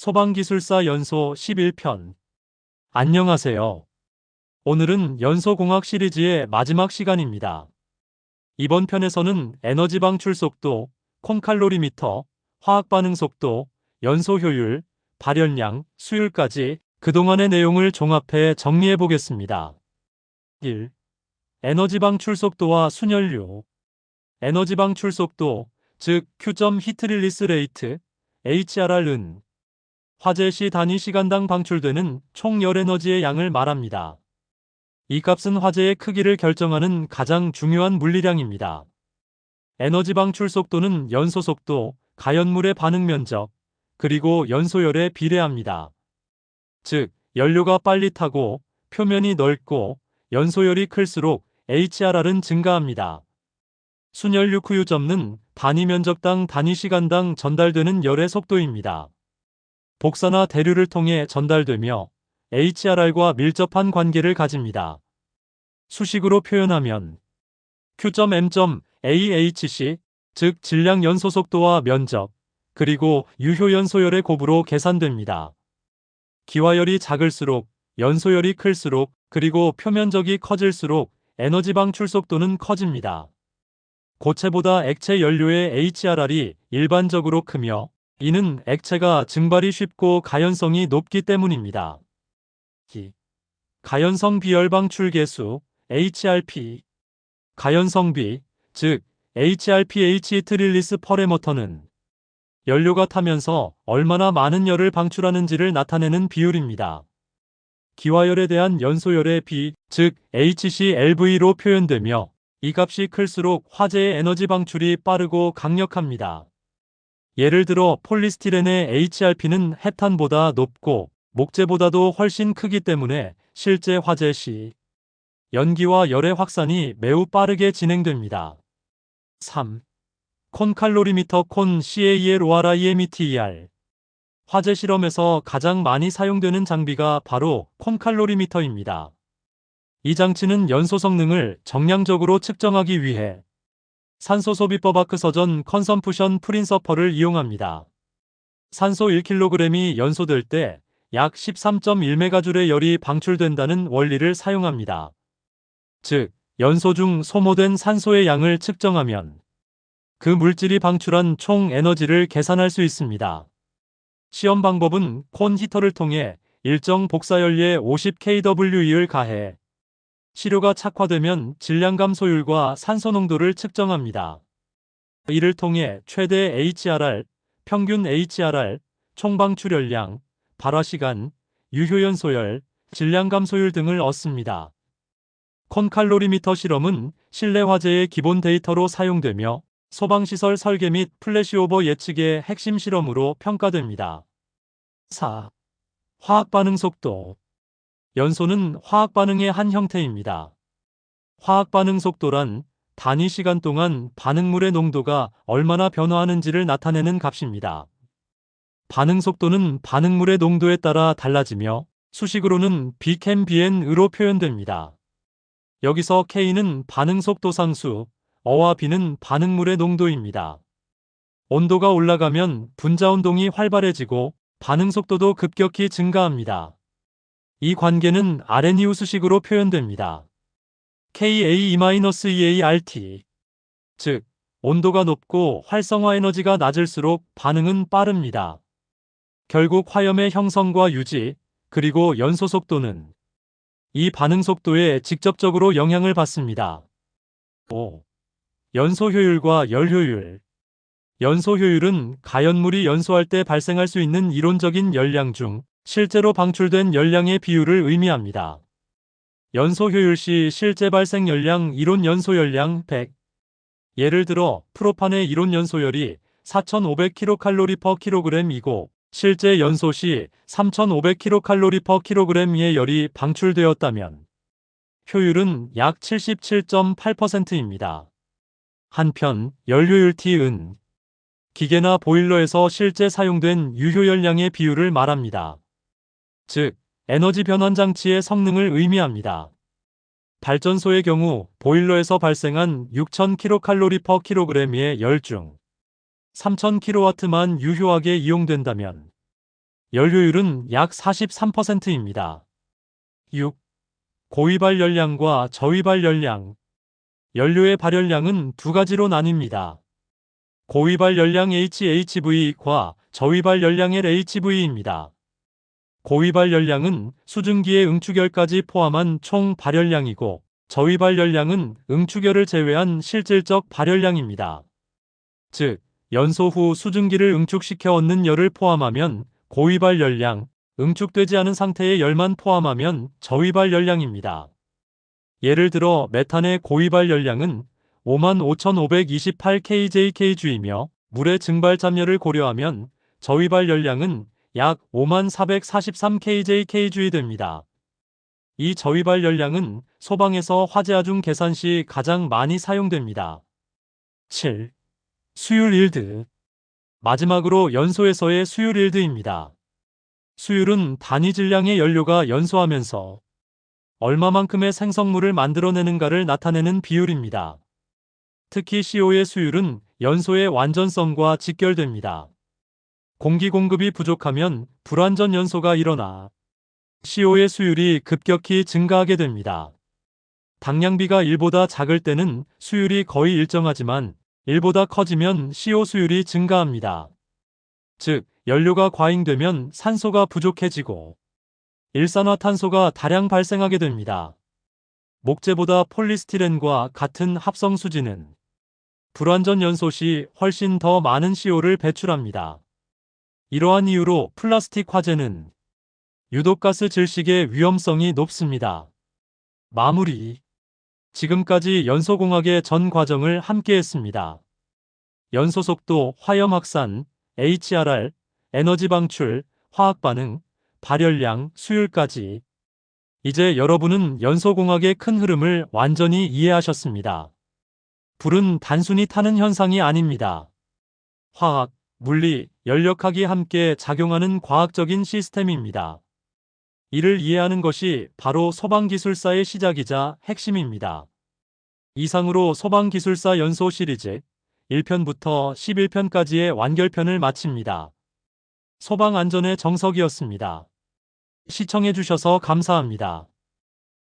소방기술사 연소 11편. 안녕하세요. 오늘은 연소공학 시리즈의 마지막 시간입니다. 이번 편에서는 에너지 방출 속도, 콘칼로리미터, 화학반응 속도, 연소 효율, 발열량, 수율까지 그동안의 내용을 종합해 정리해 보겠습니다. 1. 에너지 방출 속도와 순연료. 에너지 방출 속도, 즉 Q. 히트 릴리스 레이트, HRR은 화재 시 단위 시간당 방출되는 총 열에너지의 양을 말합니다. 이 값은 화재의 크기를 결정하는 가장 중요한 물리량입니다. 에너지 방출 속도는 연소 속도, 가연물의 반응 면적, 그리고 연소열에 비례합니다. 즉, 연료가 빨리 타고 표면이 넓고 연소열이 클수록 HRR은 증가합니다. 순연료 Q는 단위 면적당 단위 시간당 전달되는 열의 속도입니다. 복사나 대류를 통해 전달되며 HRR과 밀접한 관계를 가집니다. 수식으로 표현하면 Q.M.AHC, 즉 질량 연소 속도와 면적, 그리고 유효 연소열의 곱으로 계산됩니다. 기화열이 작을수록, 연소열이 클수록, 그리고 표면적이 커질수록 에너지 방출 속도는 커집니다. 고체보다 액체 연료의 HRR이 일반적으로 크며 이는 액체가 증발이 쉽고 가연성이 높기 때문입니다. 가연성 비열 방출 계수 HRP. 가연성비, 즉 HRPH 히트 릴리스 퍼레머터는 연료가 타면서 얼마나 많은 열을 방출하는지를 나타내는 비율입니다. 기화열에 대한 연소열의 비, 즉 HCLV로 표현되며 이 값이 클수록 화재의 에너지 방출이 빠르고 강력합니다. 예를 들어 폴리스티렌의 HRP는 헤탄보다 높고 목재보다도 훨씬 크기 때문에 실제 화재 시 연기와 열의 확산이 매우 빠르게 진행됩니다. 3. 콘칼로리미터 콘 CALORIMETER. 화재 실험에서 가장 많이 사용되는 장비가 바로 콘칼로리미터입니다. 이 장치는 연소 성능을 정량적으로 측정하기 위해 산소소비법 아크서전 컨섬푸션 프린서퍼를 이용합니다. 산소 1kg이 연소될 때 약 13.1메가줄의 열이 방출된다는 원리를 사용합니다. 즉, 연소 중 소모된 산소의 양을 측정하면 그 물질이 방출한 총 에너지를 계산할 수 있습니다. 시험 방법은 콘 히터를 통해 일정 복사열리에 50kW를 가해 시료가 착화되면 질량 감소율과 산소 농도를 측정합니다. 이를 통해 최대 HRR, 평균 HRR, 총 방출열량, 발화시간, 유효연소열, 질량 감소율 등을 얻습니다. 콘칼로리미터 실험은 실내 화재의 기본 데이터로 사용되며 소방시설 설계 및 플래시오버 예측의 핵심 실험으로 평가됩니다. 4. 화학반응 속도. 연소는 화학반응의 한 형태입니다. 화학반응 속도란 단위 시간 동안 반응물의 농도가 얼마나 변화하는지를 나타내는 값입니다. 반응 속도는 반응물의 농도에 따라 달라지며 수식으로는 BCAM-BN으로 표현됩니다. 여기서 K는 반응 속도 상수, 어와 B는 반응물의 농도입니다. 온도가 올라가면 분자 운동이 활발해지고 반응 속도도 급격히 증가합니다. 이 관계는 아레니우 수식으로 표현됩니다. KA-EART. 즉, 온도가 높고 활성화 에너지가 낮을수록 반응은 빠릅니다. 결국 화염의 형성과 유지, 그리고 연소 속도는 이 반응 속도에 직접적으로 영향을 받습니다. 5. 연소 효율과 열 효율. 연소 효율은 가연물이 연소할 때 발생할 수 있는 이론적인 열량 중 실제로 방출된 열량의 비율을 의미합니다. 연소 효율 시 실제 발생 열량 이론 연소 열량 100. 예를 들어 프로판의 이론 연소열이 4,500kcal/kg이고 실제 연소 시 3,500kcal/kg의 열이 방출되었다면 효율은 약 77.8%입니다. 한편 열효율 T은 기계나 보일러에서 실제 사용된 유효열량의 비율을 말합니다. 즉, 에너지 변환 장치의 성능을 의미합니다. 발전소의 경우 보일러에서 발생한 6,000kcal/kg의 열 중 3,000kW만 유효하게 이용된다면 연료율은 약 43%입니다. 6. 고위발 열량과 저위발 열량. 연료의 발열량은 두 가지로 나뉩니다. 고위발 열량 HHV과 저위발 열량 LHV입니다. 고위발 열량은 수증기의 응축열까지 포함한 총 발열량이고, 저위발 열량은 응축열을 제외한 실질적 발열량입니다. 즉, 연소 후 수증기를 응축시켜 얻는 열을 포함하면 고위발 열량, 응축되지 않은 상태의 열만 포함하면 저위발 열량입니다. 예를 들어 메탄의 고위발 열량은 55,528kJkg이며 물의 증발 잠열을 고려하면 저위발 열량은 약 54,443kJkg 됩니다. 이 저위발 열량은 소방에서 화재하중 계산 시 가장 많이 사용됩니다. 7. 수율 일드. 마지막으로 연소에서의 수율 일드입니다. 수율은 단위 질량의 연료가 연소하면서 얼마만큼의 생성물을 만들어내는가를 나타내는 비율입니다. 특히 CO의 수율은 연소의 완전성과 직결됩니다. 공기 공급이 부족하면 불완전 연소가 일어나 CO의 수율이 급격히 증가하게 됩니다. 당량비가 1보다 작을 때는 수율이 거의 일정하지만 1보다 커지면 CO 수율이 증가합니다. 즉, 연료가 과잉되면 산소가 부족해지고 일산화탄소가 다량 발생하게 됩니다. 목재보다 폴리스티렌과 같은 합성 수지는 불완전 연소 시 훨씬 더 많은 CO를 배출합니다. 이러한 이유로 플라스틱 화재는 유독가스 질식의 위험성이 높습니다. 마무리. 지금까지 연소공학의 전 과정을 함께했습니다. 연소 속도, 화염 확산, HRR, 에너지 방출, 화학 반응, 발열량, 수율까지. 이제 여러분은 연소공학의 큰 흐름을 완전히 이해하셨습니다. 불은 단순히 타는 현상이 아닙니다. 화학, 물리, 연력학이 함께 작용하는 과학적인 시스템입니다. 이를 이해하는 것이 바로 소방기술사의 시작이자 핵심입니다. 이상으로 소방기술사 연소 시리즈 1편부터 11편까지의 완결편을 마칩니다. 소방안전의 정석이었습니다. 시청해주셔서 감사합니다.